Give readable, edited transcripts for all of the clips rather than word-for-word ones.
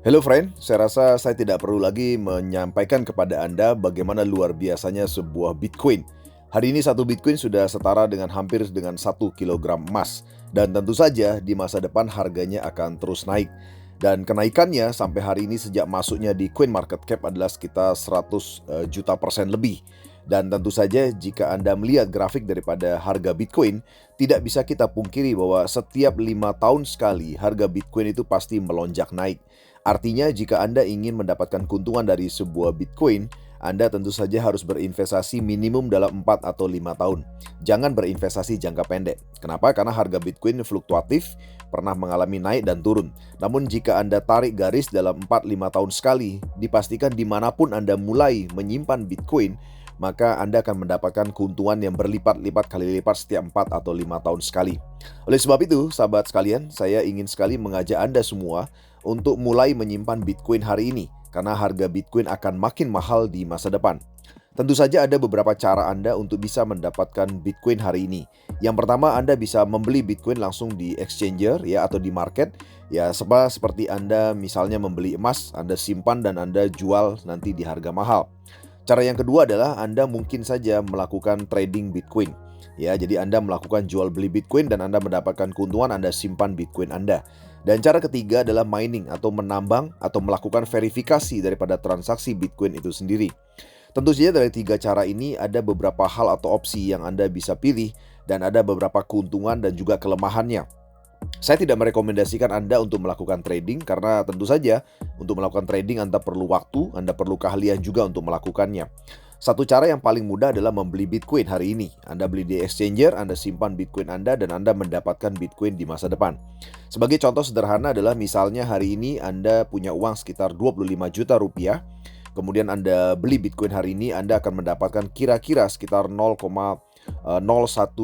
Hello friend, saya rasa saya tidak perlu lagi menyampaikan kepada Anda bagaimana luar biasanya sebuah Bitcoin. Hari ini satu Bitcoin sudah setara dengan hampir dengan 1 kilogram emas. Dan tentu saja di masa depan harganya akan terus naik. Dan kenaikannya sampai hari ini sejak masuknya di CoinMarketCap adalah sekitar 100 juta persen lebih. Dan tentu saja jika Anda melihat grafik daripada harga Bitcoin, tidak bisa kita pungkiri bahwa setiap 5 tahun sekali harga Bitcoin itu pasti melonjak naik. Artinya jika Anda ingin mendapatkan keuntungan dari sebuah Bitcoin, Anda tentu saja harus berinvestasi minimum dalam 4 atau 5 tahun. Jangan berinvestasi jangka pendek. Kenapa? Karena harga Bitcoin fluktuatif, pernah mengalami naik dan turun. Namun jika Anda tarik garis dalam 4-5 tahun sekali, dipastikan dimanapun Anda mulai menyimpan Bitcoin, maka Anda akan mendapatkan keuntungan yang berlipat-lipat kali lipat setiap 4 atau 5 tahun sekali. Oleh sebab itu, sahabat sekalian, saya ingin sekali mengajak Anda semua untuk mulai menyimpan Bitcoin hari ini, karena harga Bitcoin akan makin mahal di masa depan. Tentu saja ada beberapa cara Anda untuk bisa mendapatkan Bitcoin hari ini. Yang pertama, Anda bisa membeli Bitcoin langsung di exchanger ya atau di market. Ya, seperti Anda misalnya membeli emas, Anda simpan dan Anda jual nanti di harga mahal. Cara yang kedua adalah Anda mungkin saja melakukan trading Bitcoin. Ya, jadi Anda melakukan jual beli Bitcoin dan Anda mendapatkan keuntungan, Anda simpan Bitcoin Anda. Dan cara ketiga adalah mining atau menambang atau melakukan verifikasi daripada transaksi Bitcoin itu sendiri. Tentu saja dari tiga cara ini ada beberapa hal atau opsi yang Anda bisa pilih dan ada beberapa keuntungan dan juga kelemahannya. Saya tidak merekomendasikan Anda untuk melakukan trading karena tentu saja untuk melakukan trading Anda perlu waktu, Anda perlu keahlian juga untuk melakukannya. Satu cara yang paling mudah adalah membeli Bitcoin hari ini. Anda beli di exchanger, Anda simpan Bitcoin Anda dan Anda mendapatkan Bitcoin di masa depan. Sebagai contoh sederhana adalah misalnya hari ini Anda punya uang sekitar 25 juta rupiah. Kemudian Anda beli Bitcoin hari ini, Anda akan mendapatkan kira-kira sekitar 0,01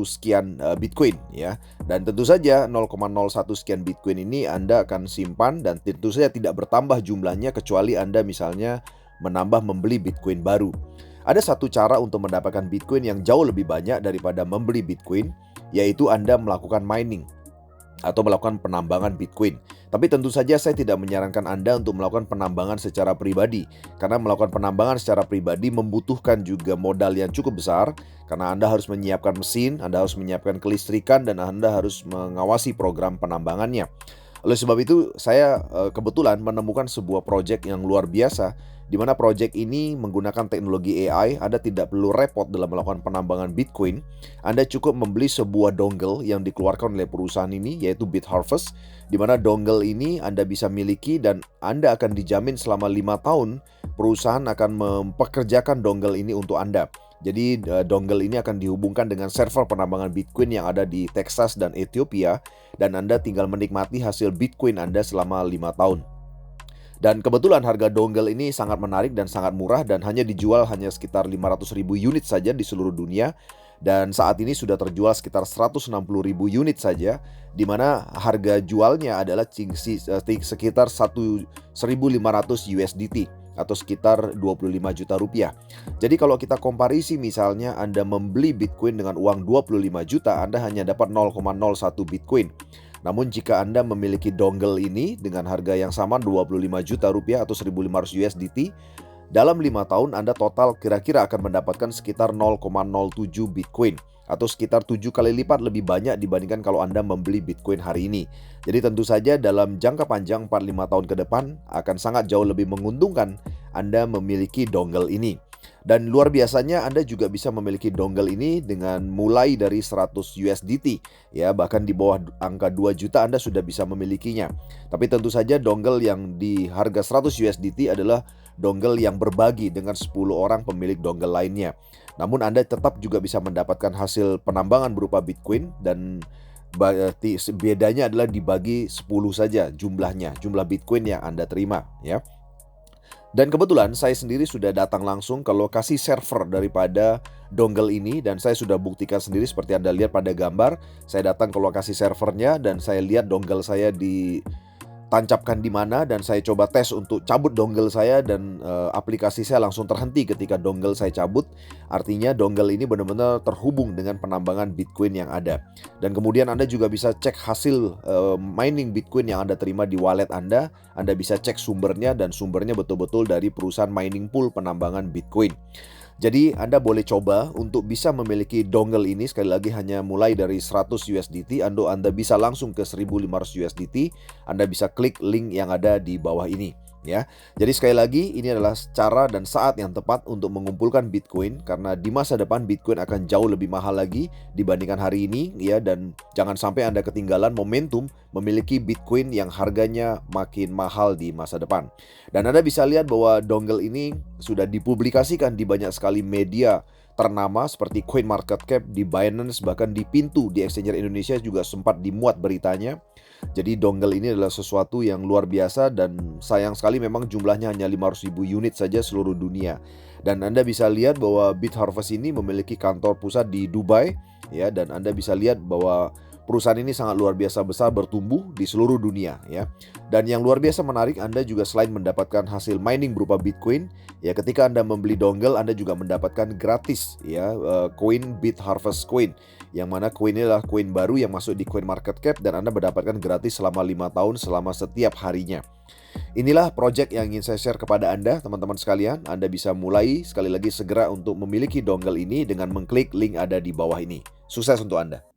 sekian Bitcoin ya. Dan tentu saja 0,01 sekian Bitcoin ini Anda akan simpan dan tentu saja tidak bertambah jumlahnya kecuali Anda misalnya menambah membeli Bitcoin baru. Ada satu cara untuk mendapatkan Bitcoin yang jauh lebih banyak daripada membeli Bitcoin, yaitu Anda melakukan mining atau melakukan penambangan Bitcoin. Tapi tentu saja saya tidak menyarankan Anda untuk melakukan penambangan secara pribadi, karena melakukan penambangan secara pribadi membutuhkan juga modal yang cukup besar, karena Anda harus menyiapkan mesin, Anda harus menyiapkan kelistrikan, dan Anda harus mengawasi program penambangannya. Oleh sebab itu, saya kebetulan menemukan sebuah proyek yang luar biasa, di mana proyek ini menggunakan teknologi AI. Anda tidak perlu repot dalam melakukan penambangan Bitcoin. Anda cukup membeli sebuah dongle yang dikeluarkan oleh perusahaan ini, yaitu BitHarvest, di mana dongle ini Anda bisa miliki dan Anda akan dijamin selama 5 tahun perusahaan akan mempekerjakan dongle ini untuk Anda. Jadi dongle ini akan dihubungkan dengan server penambangan Bitcoin yang ada di Texas dan Ethiopia, dan Anda tinggal menikmati hasil Bitcoin Anda selama 5 tahun. Dan kebetulan harga dongle ini sangat menarik dan sangat murah dan hanya dijual hanya sekitar 500.000 unit saja di seluruh dunia. Dan saat ini sudah terjual sekitar 160.000 unit saja, di mana harga jualnya adalah sekitar 1.500 USDT atau sekitar 25 juta rupiah. Jadi kalau kita komparisi misalnya Anda membeli Bitcoin dengan uang 25 juta, Anda hanya dapat 0,01 Bitcoin. Namun jika Anda memiliki dongle ini dengan harga yang sama 25 juta rupiah atau 1.500 USDT, dalam 5 tahun Anda total kira-kira akan mendapatkan sekitar 0,07 Bitcoin atau sekitar 7 kali lipat lebih banyak dibandingkan kalau Anda membeli Bitcoin hari ini. Jadi tentu saja dalam jangka panjang 4-5 tahun ke depan akan sangat jauh lebih menguntungkan Anda memiliki dongle ini. Dan luar biasanya Anda juga bisa memiliki dongle ini dengan mulai dari 100 USDT ya, bahkan di bawah angka 2 juta Anda sudah bisa memilikinya. Tapi tentu saja dongle yang di harga 100 USDT adalah dongle yang berbagi dengan 10 orang pemilik dongle lainnya. Namun Anda tetap juga bisa mendapatkan hasil penambangan berupa Bitcoin dan bedanya adalah dibagi 10 saja jumlahnya, jumlah Bitcoin yang Anda terima ya. Dan kebetulan saya sendiri sudah datang langsung ke lokasi server daripada dongle ini dan saya sudah buktikan sendiri seperti Anda lihat pada gambar. Saya datang ke lokasi servernya dan saya lihat dongle saya tancapkan di mana dan saya coba tes untuk cabut dongle saya dan aplikasi saya langsung terhenti ketika dongle saya cabut. Artinya dongle ini benar-benar terhubung dengan penambangan Bitcoin yang ada. Dan kemudian Anda juga bisa cek hasil mining Bitcoin yang Anda terima di wallet Anda. Anda bisa cek sumbernya dan sumbernya betul-betul dari perusahaan mining pool penambangan Bitcoin. Jadi Anda boleh coba untuk bisa memiliki dongle ini, sekali lagi hanya mulai dari 100 USDT, Anda bisa langsung ke 1500 USDT, Anda bisa klik link yang ada di bawah ini. Ya, jadi sekali lagi ini adalah cara dan saat yang tepat untuk mengumpulkan Bitcoin karena di masa depan Bitcoin akan jauh lebih mahal lagi dibandingkan hari ini ya, dan jangan sampai Anda ketinggalan momentum memiliki Bitcoin yang harganya makin mahal di masa depan. Dan Anda bisa lihat bahwa dongle ini sudah dipublikasikan di banyak sekali media ternama seperti CoinMarketCap, di Binance, bahkan di Pintu di Exchanger Indonesia juga sempat dimuat beritanya. Jadi dongle ini adalah sesuatu yang luar biasa dan sayang sekali memang jumlahnya hanya 500.000 unit saja seluruh dunia. Dan Anda bisa lihat bahwa BitHarvest ini memiliki kantor pusat di Dubai ya, dan Anda bisa lihat bahwa perusahaan ini sangat luar biasa besar, bertumbuh di seluruh dunia ya. Dan yang luar biasa menarik, Anda juga selain mendapatkan hasil mining berupa Bitcoin ya, ketika Anda membeli dongle Anda juga mendapatkan gratis ya koin BitHarvest Coin, yang mana koin ini adalah koin baru yang masuk di CoinMarketCap dan Anda mendapatkan gratis selama 5 tahun selama setiap harinya. Inilah project yang ingin saya share kepada Anda, teman-teman sekalian. Anda bisa mulai sekali lagi segera untuk memiliki dongle ini dengan mengklik link ada di bawah ini. Sukses untuk Anda.